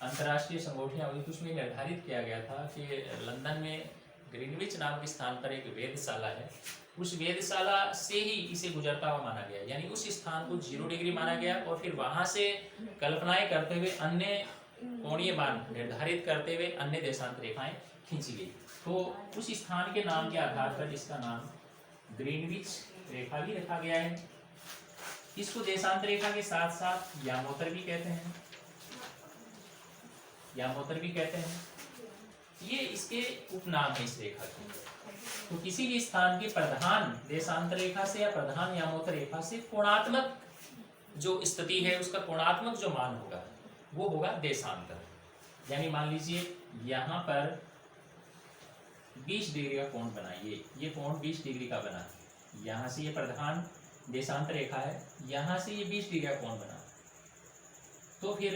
अंतर्राष्ट्रीय संगोष्ठियाँ हुई तो उसमें निर्धारित किया गया था कि लंदन में ग्रीनविच नामक स्थान पर एक वेधशाला है, उस वेधशाला से ही इसे गुजरता हुआ माना गया। यानी उस स्थान को 0 डिग्री माना गया और फिर वहाँ से कल्पनाएं करते हुए अन्य कोणीय मान निर्धारित करते हुए अन्य देशांतर रेखाएं खींची गई। तो उस स्थान के नाम के आधार पर इसका नाम ग्रीनविच रेखा भी रखा गया है। इसको देशांतर रेखा के साथ साथ यामोत्तर भी कहते हैं, यामोत्तर भी कहते हैं। ये इसके उपनाम है इस रेखा के। तो किसी भी स्थान की प्रधान देशांतर रेखा से या प्रधान यामोत्तर रेखा से कोणात्मक जो स्थिति है उसका कोणात्मक जो मान होगा वो होगा देशांतर। यानी मान लीजिए यहाँ पर 20 डिग्री का कोण बना, ये कोण 20 डिग्री का बना, यहाँ से ये प्रधान देशांतर रेखा है, यहाँ से ये 20 डिग्री का कोण बना। तो फिर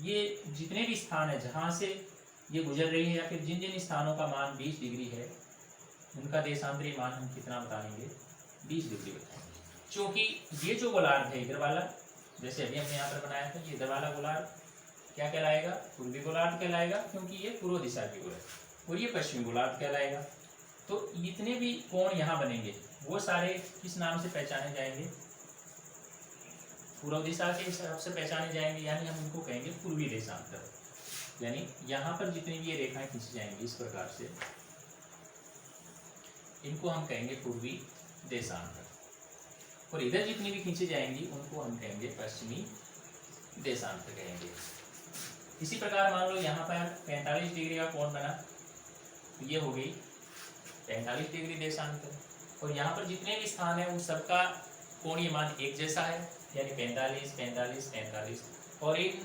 ये जितने भी स्थान है जहाँ से ये गुजर रही है या फिर जिन जिन स्थानों का मान 20 डिग्री है उनका देशांतरीय मान हम कितना बताएंगे, 20 डिग्री बताएंगे। क्योंकि ये जो गोलार्ध है इधर वाला, जैसे अभी हमने यहाँ पर बनाया था, ये इधर वाला गोलार्ध क्या कहलाएगा, पूर्वी गोलार्ध कहलाएगा, क्योंकि ये पूर्व दिशा की ओर है, और ये पश्चिमी गोलार्ध कहलाएगा। तो जितने भी कोण यहाँ बनेंगे वो सारे किस नाम से पहचाने जाएंगे, पूर्व दिशा के हिसाब से पहचाने जाएंगे, यानी हम इनको कहेंगे पूर्वी देशांतर। यानी यहाँ पर जितनी भी ये रेखाएं खींची जाएंगी इस प्रकार से, इनको हम कहेंगे पूर्वी देशांतर, और इधर जितनी भी खींची जाएंगी उनको हम कहेंगे पश्चिमी देशांतर कहेंगे। इसी प्रकार मान लो यहाँ पर 45 डिग्री का कोण बना, तो ये हो गई 45 डिग्री देशांतर, और यहाँ पर जितने भी स्थान है उन सबका कोणीय मान एक जैसा है, यानी 45, 45, 45, और इन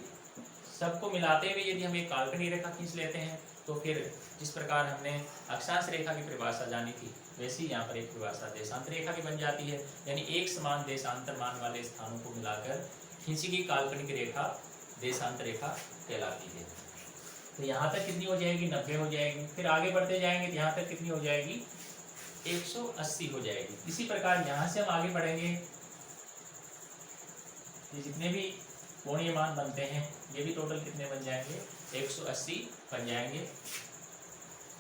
सबको मिलाते हुए यदि हम एक काल्पनिक रेखा खींच लेते हैं तो फिर जिस प्रकार हमने अक्षांश रेखा की परिभाषा जानी थी वैसे ही यहाँ पर एक परिभाषा देशांतर रेखा की बन जाती है। यानी एक समान देशांतर मान वाले स्थानों को मिलाकर खींची गई काल्पनिक रेखा देशांतर रेखा कहलाती है। तो यहाँ तक कितनी हो जाएगी, 90 हो जाएगी। फिर आगे बढ़ते जाएंगे तो यहाँ तक कितनी हो जाएगी, 180 हो जाएगी। इसी प्रकार यहाँ से हम आगे बढ़ेंगे, ये जितने भी कोणीय मान बनते हैं ये भी टोटल कितने बन जाएंगे, 180 बन जाएंगे।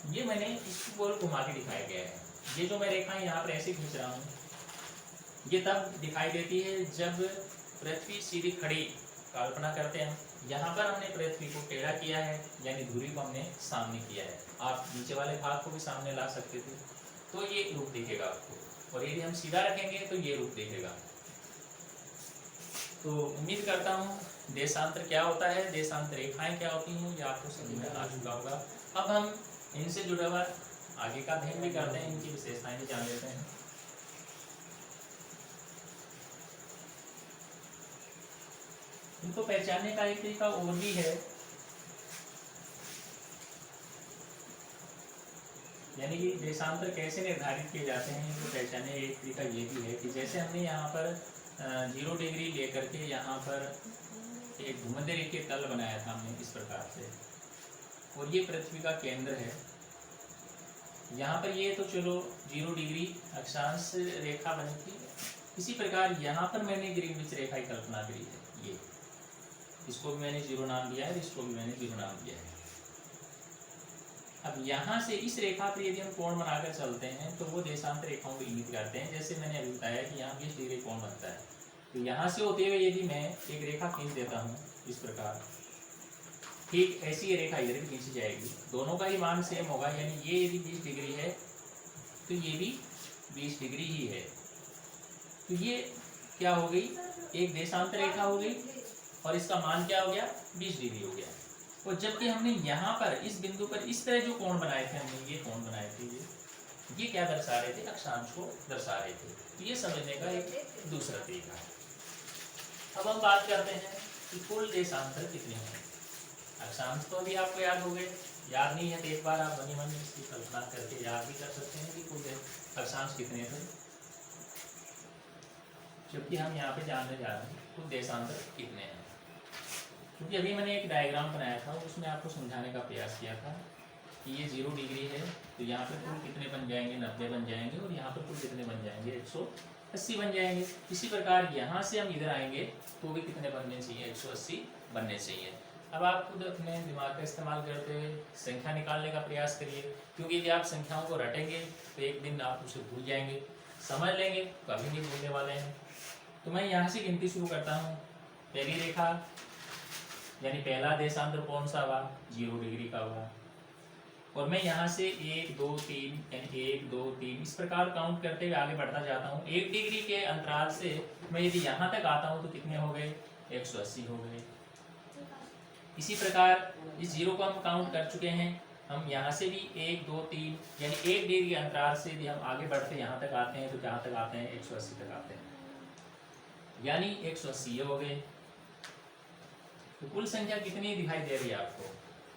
ये मैंने इसको गोल घुमा के दिखाया गया है। ये जो मैं रेखाएं यहाँ पर ऐसे खींच रहा हूँ ये तब दिखाई देती है जब पृथ्वी सीधी खड़ी कल्पना करते हैं। यहाँ पर हमने पृथ्वी को टेढ़ा किया है, यानी धुरी को हमने सामने किया है। आप नीचे वाले भाग को भी सामने ला सकते थे, तो ये रूप दिखेगा आपको, और यदि हम सीधा रखेंगे तो ये रूप दिखेगा। तो उम्मीद करता हूँ देशांतर क्या होता है, देशांतर रेखाएं क्या होती हैं, ये आपको समझ में आ चुका होगा। अब हम इनसे जुड़ा हुआ आगे का अध्ययन भी करते हैं, इनकी विशेषताएं भी जान लेते हैं। इनको पहचानने का एक तरीका और भी है, यानी कि देशांतर कैसे निर्धारित किए जाते हैं इनको पहचानने एक तरीका ये भी है कि जैसे हमने यहाँ पर 0 डिग्री लेकर के यहाँ पर एक भूमध्य रेखीय तल बनाया था हमने इस प्रकार से, और ये पृथ्वी का केंद्र है। यहाँ पर ये तो चलो 0 डिग्री अक्षांश रेखा बनी थी। इसी प्रकार यहाँ पर मैंने ग्रीनविच रेखा की कल्पना करी है, ये इसको भी मैंने 0 नाम दिया है, इसको भी मैंने 0 नाम दिया है। अब यहाँ से इस रेखा पर यदि हम कोण बनाकर चलते हैं तो वो देशांतर रेखाओं को इंगित करते हैं। जैसे मैंने अभी बताया कि यहाँ 20 डिग्री कोण बनता है, तो यहाँ से होते हुए यदि मैं एक रेखा खींच देता हूँ इस प्रकार, ठीक ऐसी ये रेखा इधर भी खींची जाएगी, दोनों का ही मान सेम होगा। यानी ये यदि 20 डिग्री है तो ये भी 20 डिग्री ही है। तो ये क्या हो गई, एक देशांतर रेखा हो गई, और इसका मान क्या हो गया, 20 डिग्री हो गया। और जबकि हमने यहाँ पर इस बिंदु पर इस तरह जो कोण बनाए थे, हमने ये कोण बनाए थे, ये क्या दर्शा रहे थे, अक्षांश को दर्शा रहे थे। तो ये समझने का एक दूसरा तरीका है। अब हम बात करते हैं कि कुल देशांतर कितने हैं। अक्षांश तो अभी आपको याद हो गए, याद नहीं है तो एक बार आप बनी मन इसकी कल्पना करके याद भी कर सकते हैं कि कुल अक्षांश कितने थे, जबकि हम यहाँ पे जानने जा रहे हैं कुल देशांतर कितने हैं। क्योंकि अभी मैंने एक डायग्राम बनाया था, उसमें आपको समझाने का प्रयास किया था कि ये 0 डिग्री है, तो यहाँ पर कुल कितने बन जाएंगे, 90 बन जाएंगे, और यहाँ पर कुल कितने बन जाएंगे, 180 बन जाएंगे। इसी प्रकार यहाँ से हम इधर आएंगे तो भी कितने बनने चाहिए, 180 बनने चाहिए। अब आप खुद अपने दिमाग का इस्तेमाल करते हुए संख्या निकालने का प्रयास करिए, क्योंकि यदि आप संख्याओं को रटेंगे तो एक दिन आप उसे भूल जाएंगे, समझ लेंगे कभी नहीं भूलने वाले हैं। तो मैं यहाँ से गिनती शुरू करता हूँ। पहली रेखा यानी पहला देशांतर कौन सा हुआ, 0 डिग्री का हुआ, और मैं यहाँ से 1 2 3 यानी 1 2 3 इस प्रकार काउंट करते हुए आगे बढ़ता जाता हूँ। 1 डिग्री के अंतराल से मैं यदि यहाँ तक आता हूँ तो कितने हो गए, 180 हो गए। इसी प्रकार इस जीरो को हम काउंट कर चुके हैं। हम यहाँ से भी 1 2 3 यानी 1 डिग्री के अंतराल से यदि हम आगे बढ़ते यहाँ तक आते हैं तो कहाँ तक आते हैं, 180 तक आते हैं, यानी 180 ये हो गए। तो कुल संख्या कितनी दिखाई दे रही है आपको,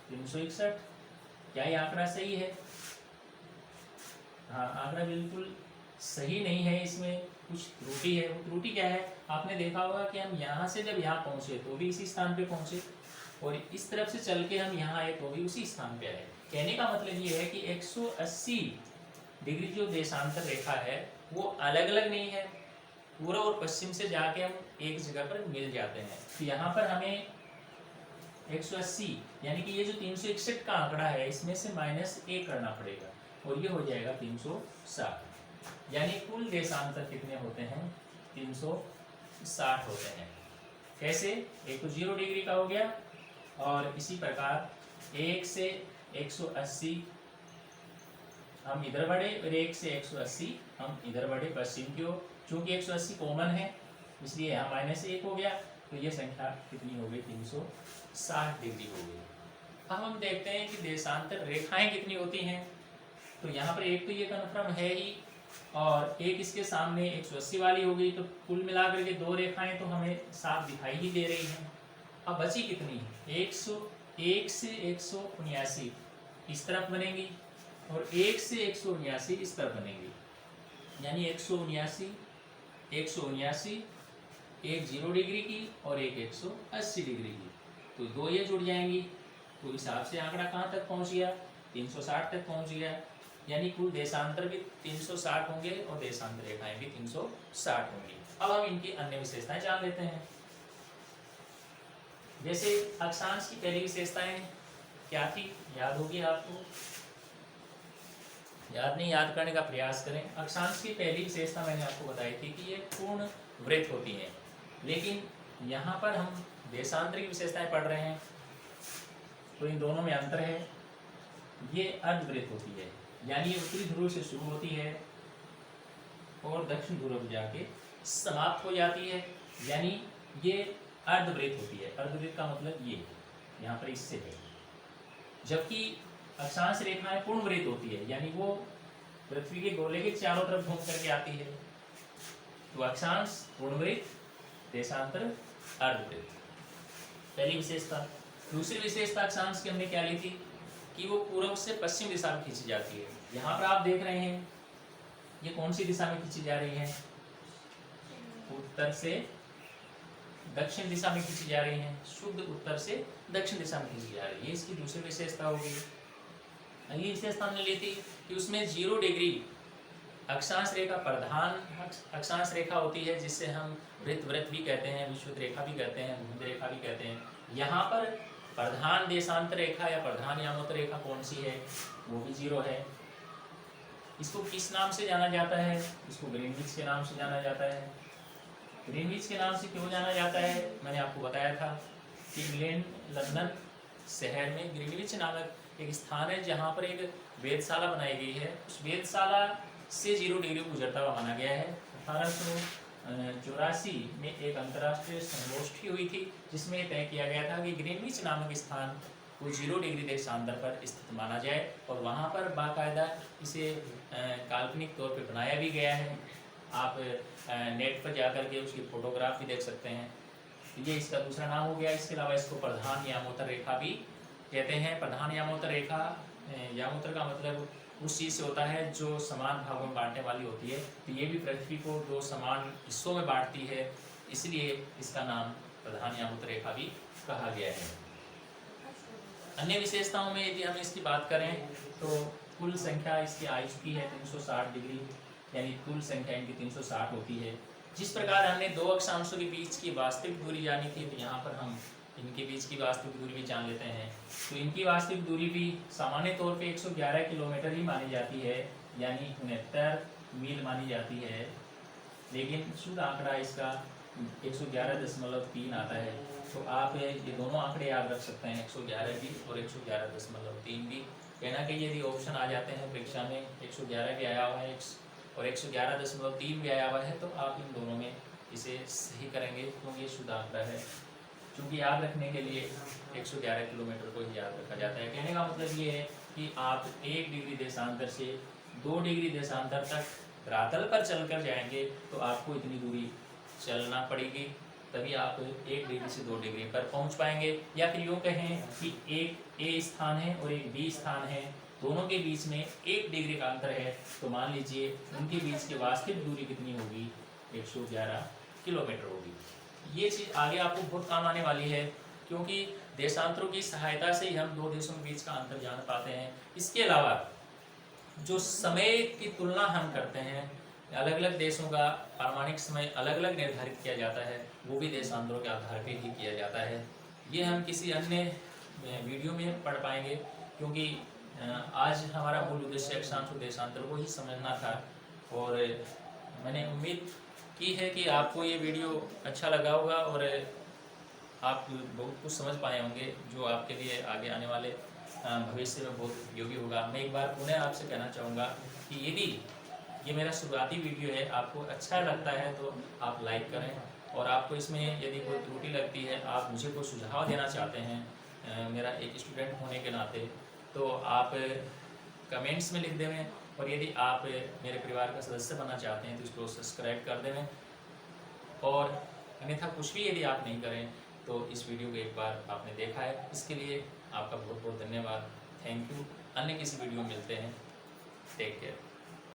361। क्या ये आंकड़ा सही है? हाँ, आंकड़ा बिल्कुल सही नहीं है, इसमें कुछ त्रुटि है। वो त्रुटि क्या है, आपने देखा होगा कि हम यहाँ से जब यहाँ पहुँचे तो भी इसी स्थान पे पहुँचे, और इस तरफ से चल के हम यहाँ आए तो भी उसी स्थान पे आए। कहने का मतलब ये है कि 180 डिग्री जो देशांतर रेखा है वो अलग अलग नहीं है, पूर्व और पश्चिम से जाके हम एक जगह पर मिल जाते हैं। तो यहाँ पर हमें 180 यानी कि ये जो 361 का आंकड़ा है इसमें से -1 करना पड़ेगा और ये हो जाएगा 360, यानी कुल देशांतर कितने होते हैं, 360 होते हैं। कैसे, एक तो 0 डिग्री का हो गया और इसी प्रकार 1 से 180 हम इधर बढ़े और 1 से 180 हम इधर बढ़े पश्चिम की ओर। चूंकि 180 कॉमन है इसलिए यहाँ -1 हो गया, तो ये संख्या कितनी हो गई, 360 डिग्री हो गई। अब हम देखते हैं कि देशांतर रेखाएं कितनी होती हैं। तो यहाँ पर एक तो ये कन्फर्म है ही, और एक इसके सामने 180 वाली हो गई, तो कुल मिलाकर के 2 रेखाएं तो हमें साफ दिखाई ही दे रही हैं। अब बची कितनी, 101 से 179 इस तरफ बनेगी और 1 से 179 इस तरफ बनेगी, यानी 179 एक 0 डिग्री की और एक 180 डिग्री की, तो 2 ये जुड़ जाएंगी। तो हिसाब से आंकड़ा कहाँ तक पहुँच गया, 360 तक पहुँच गया, यानी कुल देशांतर भी 360 होंगे और देशांतर रेखाएं भी 360 होंगी। अब हम इनकी अन्य विशेषताएं जान लेते हैं। जैसे अक्षांश की पहली विशेषताएं क्या थी, याद होगी आपको, याद नहीं, याद करने का प्रयास करें। अक्षांश की पहली विशेषता मैंने आपको बताई थी कि ये पूर्ण वृत्त होती है, लेकिन यहाँ पर हम देशांतर की विशेषताएं पढ़ रहे हैं तो इन दोनों में अंतर है। ये अर्धवृत्त होती है, यानी उत्तरी ध्रुव से शुरू होती है और दक्षिण ध्रुव पर जाके समाप्त हो जाती है, यानी ये अर्धवृत्त होती है। अर्धवृत्त का मतलब ये यहाँ पर इससे है, जबकि अक्षांश रेखाएं पूर्ण वृत्त होती है, यानी वो पृथ्वी के गोले के चारों तरफ घूम करके आती है। तो अक्षांश पूर्ण वृत्त, देशांतर अर्धवृत्त, पहली विशेषता। दूसरी विशेषता अक्षांश की हमने क्या ली थी कि वो पूर्व से पश्चिम दिशा में खींची जाती है। यहाँ पर आप देख रहे हैं ये कौन सी दिशा में खींची जा रही है, उत्तर से दक्षिण दिशा में खींची जा रही है, शुद्ध उत्तर से दक्षिण दिशा में खींची जा रही है। ये इसकी दूसरी विशेषता होगी। अगली विशेषता हमने ली थी कि उसमें 0 डिग्री अक्षांश रेखा प्रधान अक्षांश रेखा होती है, जिससे हम वृत्त भी कहते हैं, विषुवत रेखा भी कहते हैं, भूमध्य रेखा भी कहते हैं। यहाँ पर प्रधान देशांतर रेखा या प्रधान यामोत्तर रेखा कौन सी है, वो भी 0 है। इसको किस नाम से जाना जाता है, इसको ग्रीनविच के नाम से जाना जाता है। ग्रीनविच के नाम से क्यों जाना जाता है, मैंने आपको बताया था कि इंग्लैंड लंदन शहर में ग्रीनविच नामक एक स्थान है जहाँ पर एक वेधशाला बनाई गई है। उस वेधशाला से 0 डिग्री गुजरता हुआ माना गया है। 1884 में एक अंतर्राष्ट्रीय संगोष्ठी हुई थी जिसमें तय किया गया था कि ग्रीनविच नामक स्थान को 0 डिग्री देशांतर पर स्थित माना जाए, और वहाँ पर बाकायदा इसे काल्पनिक तौर पर बनाया भी गया है। आप नेट पर जाकर के उसकी फोटोग्राफ भी देख सकते हैं। ये इसका दूसरा नाम हो गया। इसके अलावा इसको प्रधान यामोत्तर रेखा भी कहते हैं। प्रधान यामोत्तर रेखा, यामोत्तर का मतलब उस चीज़ से होता है जो समान भागों में बांटने वाली होती है। तो ये भी पृथ्वी को 2 समान हिस्सों में बांटती है, इसलिए इसका नाम प्रधान यामोत्तर रेखा भी कहा गया है। अन्य विशेषताओं में यदि हम इसकी बात करें तो कुल संख्या इसकी आयुष की है 360 डिग्री, यानी कुल संख्या इनकी 360 होती है। जिस प्रकार हमने 2 अक्षांशों के बीच की वास्तविक दूरी जानी थी, तो यहाँ पर हम इनके बीच की वास्तविक दूरी भी जान लेते हैं। तो इनकी वास्तविक दूरी भी सामान्य तौर पे 111 किलोमीटर ही मानी जाती है, यानी 69 मील मानी जाती है, लेकिन शुद्ध आंकड़ा इसका 111.3 आता है। तो आप ये दोनों आंकड़े याद रख सकते हैं, 111 भी और 111.3 भी। कहना कि यदि ऑप्शन आ जाते हैं परीक्षा में 111 भी आया हुआ है और 111.3 भी आया हुआ है, तो आप इन दोनों में इसे सही करेंगे, क्योंकि ये शुद्ध आंकड़ा है। क्योंकि याद रखने के लिए 111 किलोमीटर को ही याद रखा जाता है। कहने का मतलब ये है कि आप 1 डिग्री देशांतर से 2 डिग्री देशांतर तक धरातल पर चलकर जाएंगे तो आपको इतनी दूरी चलना पड़ेगी, तभी आप 1 डिग्री से 2 डिग्री पर पहुंच पाएंगे। या फिर यूँ कहें कि एक ए स्थान है और एक बी स्थान है, दोनों के बीच में 1 डिग्री का अंतर है, तो मान लीजिए उनके बीच की वास्तविक दूरी कितनी होगी, 111 किलोमीटर होगी। ये चीज़ आगे आपको बहुत काम आने वाली है, क्योंकि देशांतरों की सहायता से ही हम दो देशों के बीच का अंतर जान पाते हैं। इसके अलावा जो समय की तुलना हम करते हैं, अलग अलग देशों का पारमाणिक समय अलग अलग निर्धारित किया जाता है, वो भी देशांतरों के आधार पर ही किया जाता है। ये हम किसी अन्य वीडियो में पढ़ पाएंगे, क्योंकि आज हमारा मूल उद्देश्य अक्षांश और देशांतर को ही समझना था। और मैंने उम्मीद की है कि आपको ये वीडियो अच्छा लगा होगा और आप बहुत कुछ समझ पाए होंगे, जो आपके लिए आगे आने वाले भविष्य में बहुत उपयोगी होगा। मैं एक बार पुनः आपसे कहना चाहूँगा कि यदि ये मेरा शुरुआती वीडियो है, आपको अच्छा लगता है तो आप लाइक करें, और आपको इसमें यदि कोई त्रुटि लगती है, आप मुझे कोई सुझाव देना चाहते हैं मेरा एक स्टूडेंट होने के नाते, तो आप कमेंट्स में लिख देवें। और यदि आप मेरे परिवार का सदस्य बनना चाहते हैं तो इसको सब्सक्राइब कर देवें। और अन्यथा कुछ भी यदि आप नहीं करें तो इस वीडियो को एक बार आपने देखा है, इसके लिए आपका बहुत बहुत धन्यवाद। Thank you. अन्य किसी वीडियो में मिलते हैं। Take care.